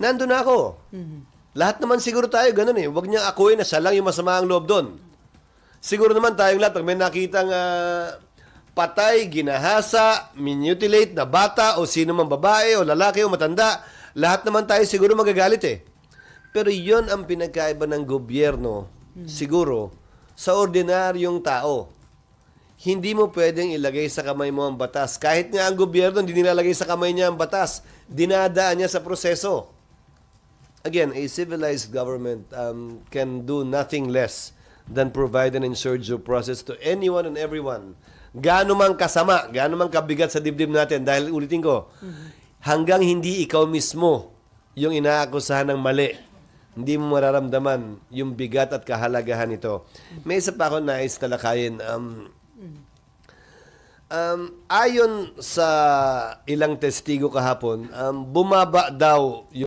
nandun na ako. Lahat naman siguro tayo ganun eh. Huwag niya akuin na siya lang yung masama ang loob doon. Siguro naman tayong lahat, pag may nakitang patay, ginahasa, minmutilate na bata, o sino man babae, o lalaki, o matanda, lahat naman tayo siguro magagalit eh. Pero yon ang pinagkaiba ng gobyerno, siguro, sa ordinaryong tao. Hindi mo pwedeng ilagay sa kamay mo ang batas. Kahit nga ang gobyerno, hindi nilalagay sa kamay niya ang batas. Dinadaan niya sa proseso. Again, a civilized government can do nothing less than provide an ensured due process to anyone and everyone. Gaano mang kasama, gaano mang kabigat sa dibdib natin. Dahil ulitin ko, hanggang hindi ikaw mismo yung inaakusahan ng mali, hindi mo mararamdaman yung bigat at kahalagahan nito. May isa pa ako nais talakayin. Ayon sa ilang testigo kahapon, bumaba daw yung